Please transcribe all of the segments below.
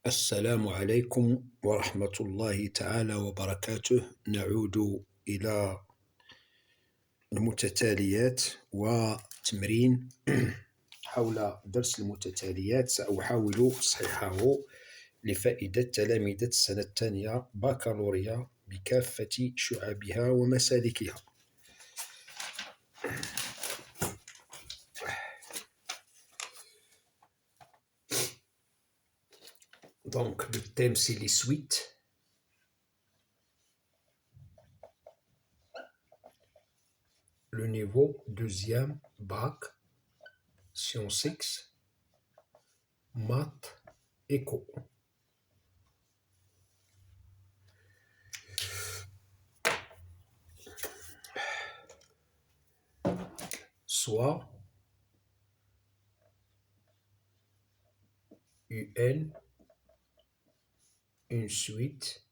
السلام عليكم ورحمة الله تعالى وبركاته. نعود إلى المتتاليات وتمرين حول درس المتتاليات. سأحاول تصحيحه لفائدة تلاميذ السنة الثانية بكالوريا بكافة شعابها ومسالكها. Donc, le thème, c'est les suites. Le niveau deuxième bac, sciences X, maths, éco. Soit UN, une suite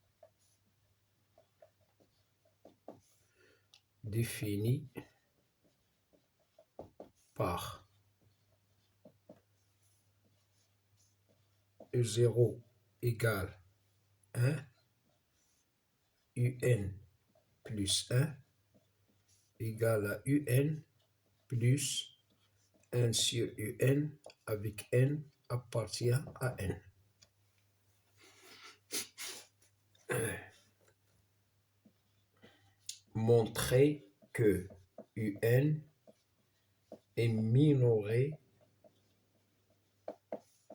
définie par E0 égale 1, UN plus 1 égale à UN plus 1 sur UN avec N appartient à N. Montrer que UN est minoré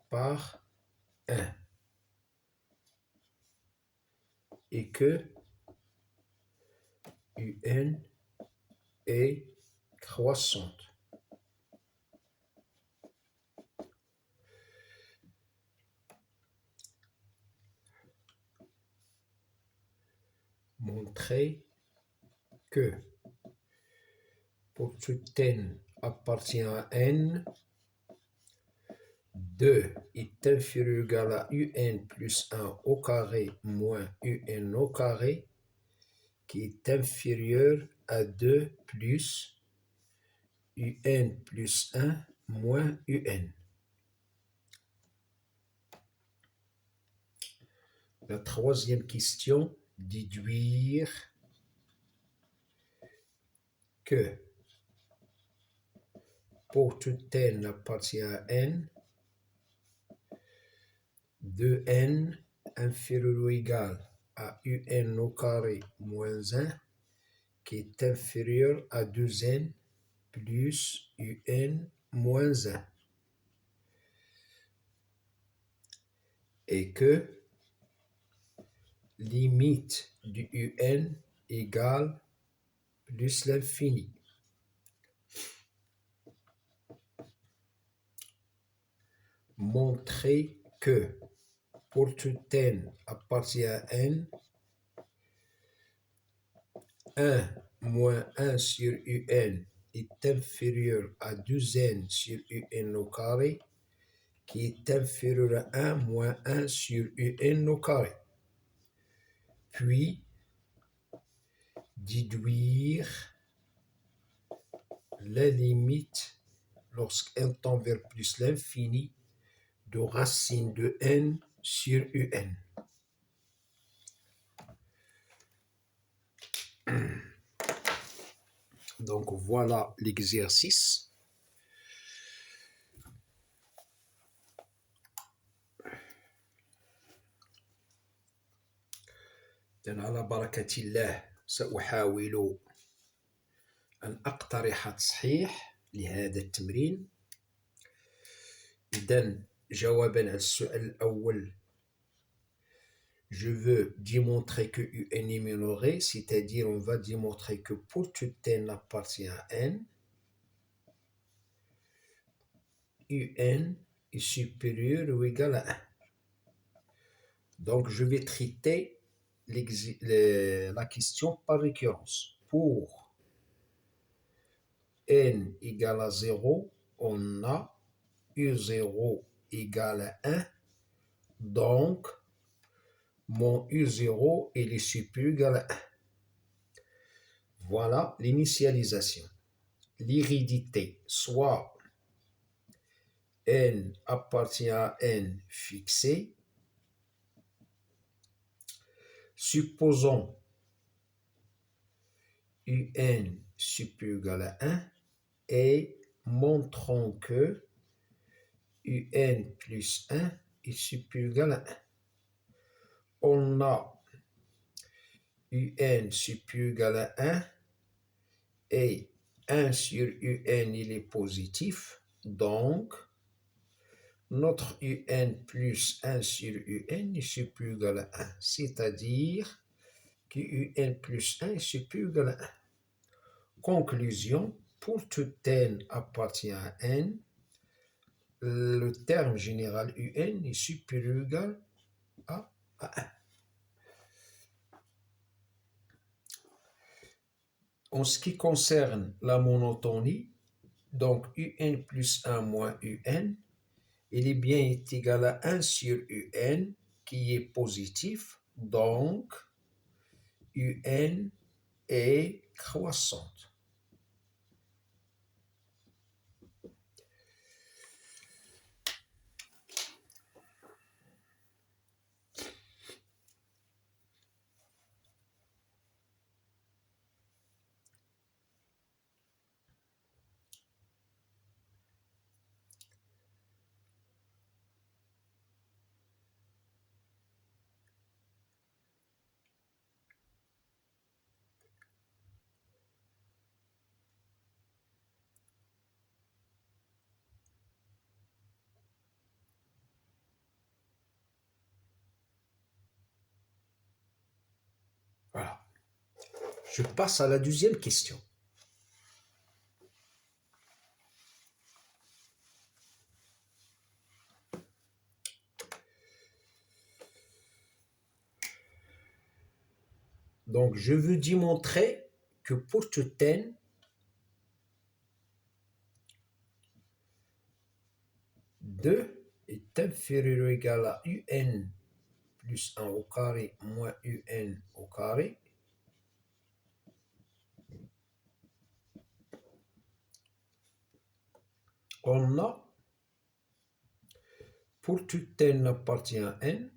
par 1 et que UN est croissante. Montrer que pour tout n appartient à n, 2 est inférieur ou égal à un plus 1 au carré moins un au carré, qui est inférieur à 2 plus un plus 1 moins un. La troisième question, déduire que pour tout n appartient à n, 2n inférieur ou égal à un au carré moins 1, qui est inférieur à 2n plus un moins 1. Et que limite du un égale plus l'infini. Montrer que pour tout n appartient à n, 1 moins 1 sur un est inférieur à 2n sur un au carré, qui est inférieur à 1 moins 1 sur un au carré. Puis, déduire la limite lorsqu'n tend vers plus l'infini de racine de n sur un. Donc voilà l'exercice. على بركة الله سأحاول أن أقترح تصحيح لهذا التمرين. إذن جوابا على السؤال الأول، je veux démontrer que un est minoré, c'est-à-dire on va démontrer que pour tout n appartient à n, un est supérieur ou égal à 1. Donc je vais traiter la question par récurrence. Pour n égale à 0, on a U0 égale à 1, donc mon U0 est supérieur ou égal à 1. Voilà l'initialisation. L'hérédité, soit n appartient à n fixé, Supposons un supérieur égal à 1 et montrons que un plus 1 est supérieur égal à 1. On a un supérieur égal à 1 et 1 sur un il est positif, donc notre un plus 1 sur un est supérieur égal à 1, c'est-à-dire que un plus 1 est supérieur égal à 1. Conclusion, pour tout n appartient à n, le terme général un est supérieur ou égal à 1. En ce qui concerne la monotonie, donc un plus 1 moins un, il est bien égal à 1 sur un qui est positif, donc un est croissante. Voilà. Je passe à la deuxième question. Donc, je veux démontrer que pour tout n, deux est inférieur ou égal à un plus 1 au carré moins un au carré. On a, pour tout n appartient à n,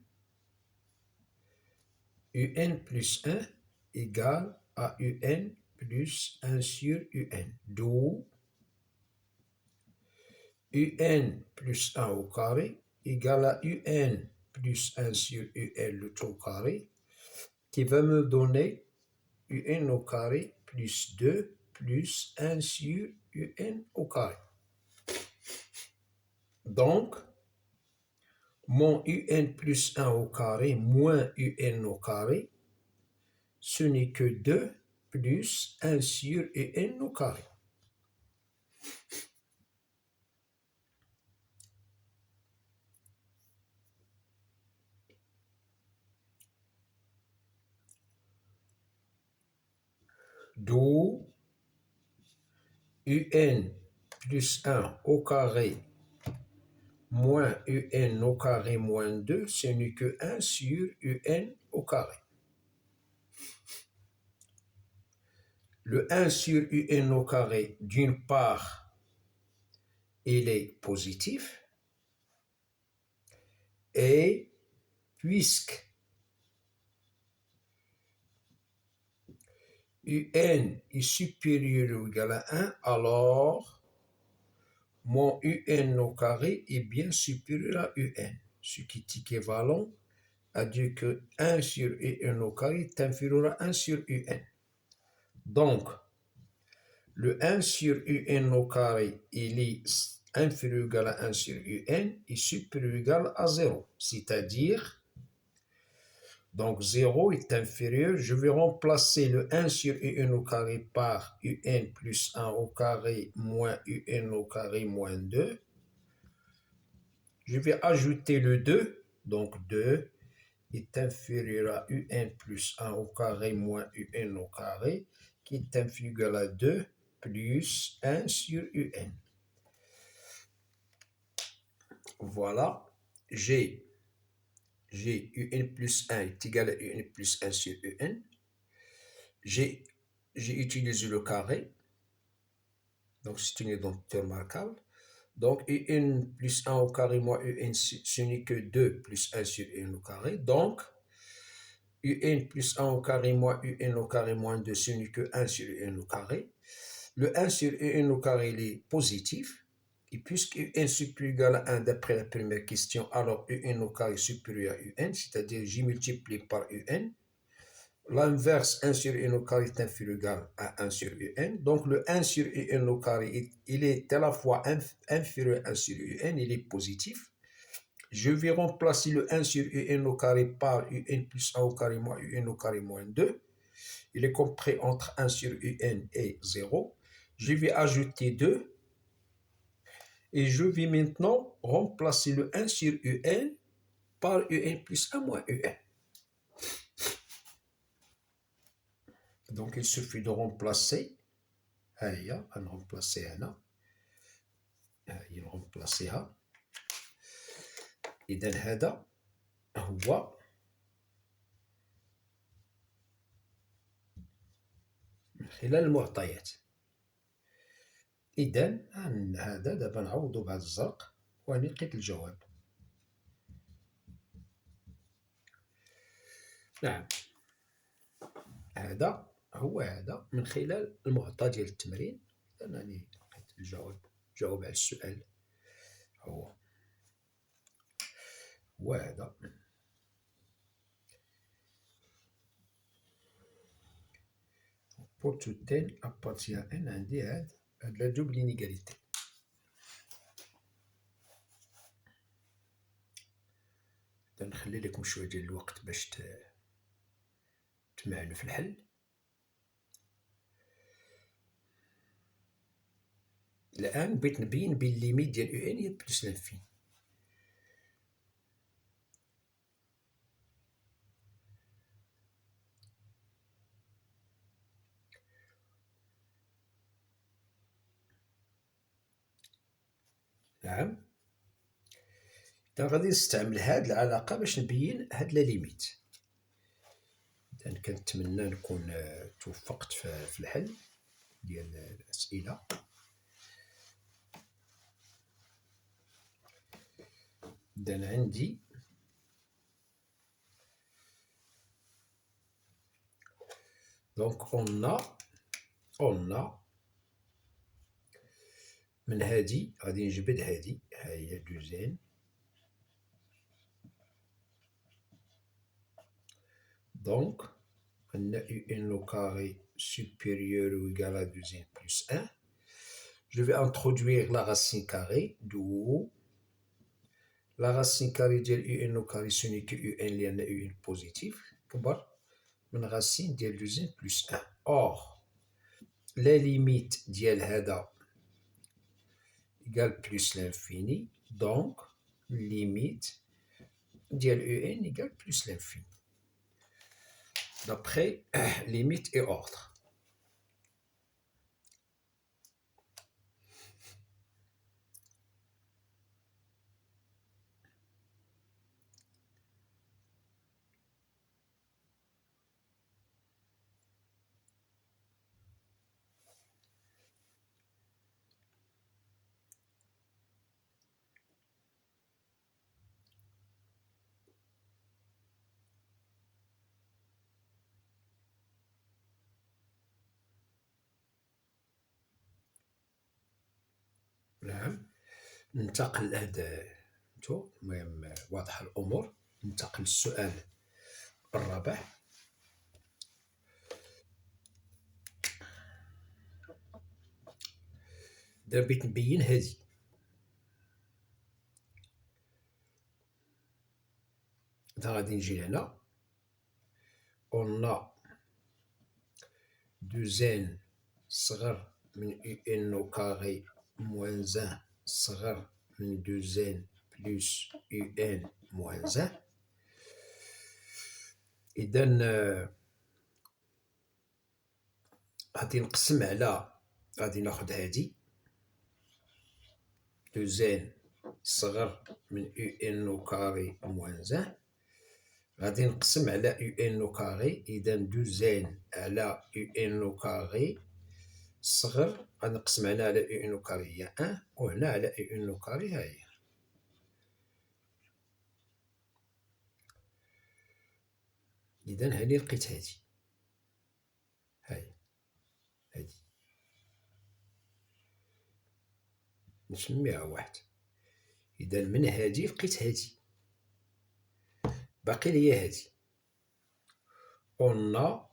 un plus 1 égale à un plus 1 sur un. D'où un plus 1 au carré égale à un plus 1 sur un le tout au carré, qui va me donner un au carré plus 2 plus 1 sur un au carré. Donc, mon un plus 1 au carré moins un au carré, ce n'est que 2 plus 1 sur un au carré. D'où un plus 1 au carré moins un au carré moins 2, ce n'est que 1 sur un au carré. Le 1 sur un au carré, d'une part, il est positif, et puisque un est supérieur ou égal à 1, alors mon un au carré est bien supérieur à un, ce qui est équivalent à dire que 1 sur un au carré est inférieur à 1 sur un. Donc, le 1 sur un au carré, il est inférieur ou égal à 1 sur un et supérieur ou égal à 0. C'est-à-dire, donc 0 est inférieur, je vais remplacer le 1 sur un au carré par un plus 1 au carré moins un au carré moins 2. Je vais ajouter le 2, donc 2 est inférieur à un plus 1 au carré moins un au carré, qui est inférieur à 2 plus 1 sur un. Voilà, j'ai un plus 1 est égal à un plus 1 sur un. J'ai utilisé le carré, donc c'est une identité remarquable. Donc, un plus 1 au carré moins un, ce n'est que 2 plus 1 sur 1 au carré. Donc, un plus 1 au carré moins un au carré moins 2, ce n'est que 1 sur un au carré. Le 1 sur un au carré, il est positif. Et puisque un supérieur égal à 1 d'après la première question, alors un au carré supérieur à un, c'est-à-dire j'y multiplie par un. L'inverse 1 sur un au carré est inférieur ou égal à 1 sur un. Donc le 1 sur un au carré, il est à la fois inférieur à 1 sur un, il est positif. Je vais remplacer le 1 sur un au carré par un plus 1 au carré moins un au carré moins 2. Il est compris entre 1 sur un et 0. Je vais ajouter 2. Et je vais maintenant remplacer le 1 sur un par un plus 1 moins un. Donc il suffit de remplacer. هيا غنرمبلاسي هنا. هي نرمبلاسيها. إذا هذا هو من خلال المعطيات. إذا هذا دابا نعوضو بهذا الزرق ولقيت الجواب. نعم، هذا هو هذا من خلال المعطى ديال التمرين. أنني لقيت الجواب على السؤال هو هذا. Pour tout n appartient à n عندي هاد لا دوبل انيغاليتي. نخلي لكم شويه ديال الوقت باش تمعنوا في الحل. الان بغيت نبين بين ليميت ديال ان هي بلس لانفين. نعم، إذا غادي نستعمل هاد العلاقة باش نبين هاد لا ليميت. إذا كنتمنى نكون توفقت في الحل ديال الأسئلة. إذا عندي دونك أون من هادي غادي نجبد هادي، ها هي دوزين donc on a eu n au carré supérieur ou égal à 2n plus 1. Je vais introduire la racine carrée, d'où la racine carrée de un au carré, ce n'est que un lien à un positif, كبر من racine ديال 2n plus 1. Or, la limite ديال هذا égale plus l'infini, donc limite ديال un égale plus l'infini. D'après limite et ordre. نعم، ننتقل هذا المهم واضحة الأمور. ننتقل للسؤال الرابع. دابا بغيت نبين هذه. إذا غادي نجي لهنا on a 2n صغر من un au carré moins 1 صغر من 2n plus un moins 1. إذا غادي نقسم على، غادي ناخد هادي 2n صغر من un au carré moins 1 غادي نقسم على un au carré. إذا 2n على un au carré صغر غادي نقسم هنا على un au carré هي 1 وهنا على un au carré ها هي. إذا هاني لقيت هادي، هاهي هادي نسميها واحد. إذا من هادي لقيت هادي، باقي ليا هادي. قلنا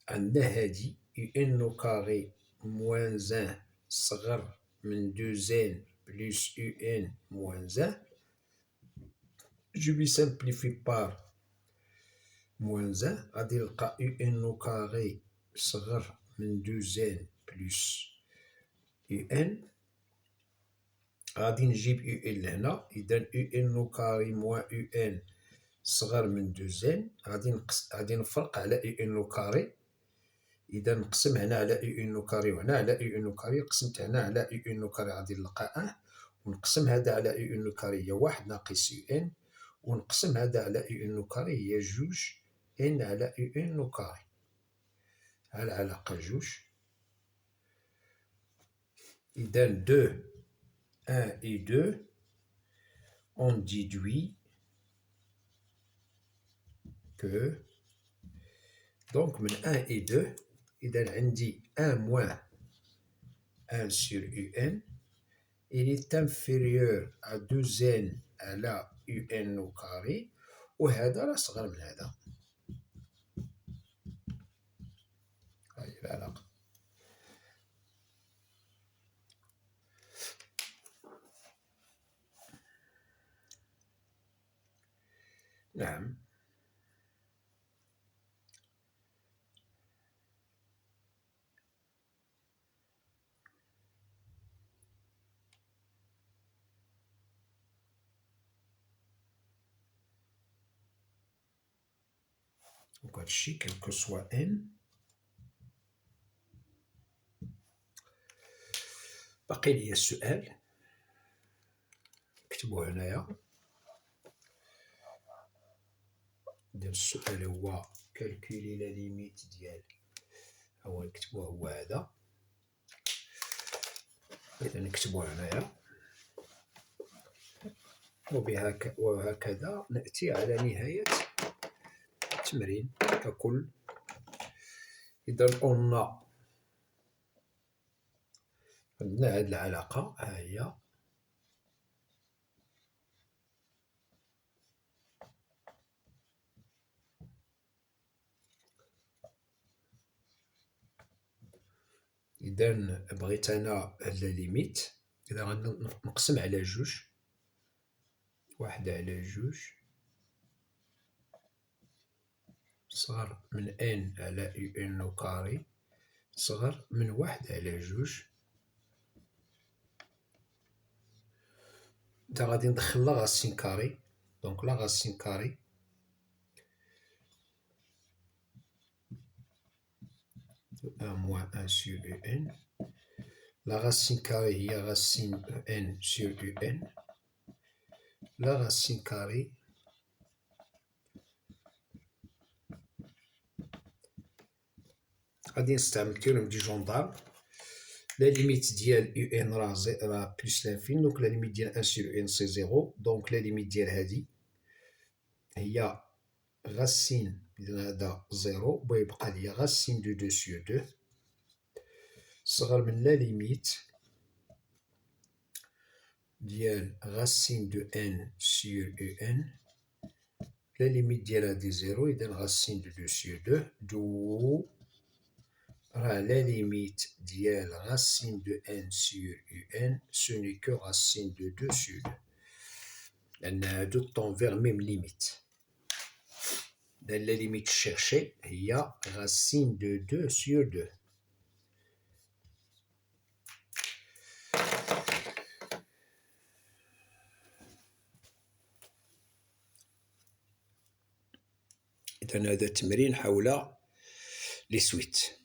عندنا هادي يو ان او كاري موان زان صغر من دو زين بلس يو ان موان زان. جو بي سامبليفي بار موان زان، غادي نلقى يو ان او كاري صغر من دو زين بلس يو ان. غادي نجيب يو ان لهنا، إذا يو ان او كاري موان يو ان صغر من دو زين. غادي نفرق على يو ان او كاري. إذا نقسم هنا على يو ان او كاري وهنا على يو ان او كاري. قسمت هنا على يو ان او كاري غادي نلقى ان، ونقسم هذا على يو ان او كاري هي واحد ناقص يو ان، ونقسم هذا على يو ان او كاري هي جوج ان على يو ان او كاري. ها العلاقة جوج. إذا دو ان et 2 on déduit que donc من 1 et 2 إذا عندي 1 moins 1 sur un il est inférieur à 2n على un au carré، وهذا راه صغر من هذا. هاهي العلاقة. نعم. Donc هادشي quel que soit n. باقي ليا السؤال، نكتبوه هنايا. إذا السؤال هو كالكولي لا ليميت ديال، هو نكتبوه هو هذا. إذا نكتبوه هنايا، وهكذا نأتي على نهاية التمرين ككل. إذا قلنا عندنا هذه العلاقة، ها هي. إذا بغيت أنا لا ليميت، إذا غادي نقسم على جوج، واحد على جوج صغر من ان على يو ان او كاري صغر من واحد على جوج. إذا غادي ندخل لا غاسين كاري، دونك لا غاسين كاري ان موان ان سور يو ان. لا غاسين كاري هي غاسين ان سور يو ان. لا غاسين كاري غادي نستعمل تيوريم دي جوندارم. لا ليميت ديال يو ان راه بلس لانفين، دونك لا ليميت ديال ان سور يو ان سي زيرو. دونك لا ليميت ديال هادي هي غاسين، إذا هذا زيرو ويبقى ليا غاسين دو دو سور دو صغر من لا ليميت ديال غاسين دو ان سور يو ان. لا ليميت ديال هادي زيرو، إذا غاسين دو دو سور دو دو راه لا ليميت ديال غاسين دو ان سور يو ان سو ني كو غاسين دو دو سور دو، لأن هادو طون فيغ ميم ليميت. لا ليميت شيرشي هي غاسين دو دو سور دو. إذا هذا التمرين حول لي سويت.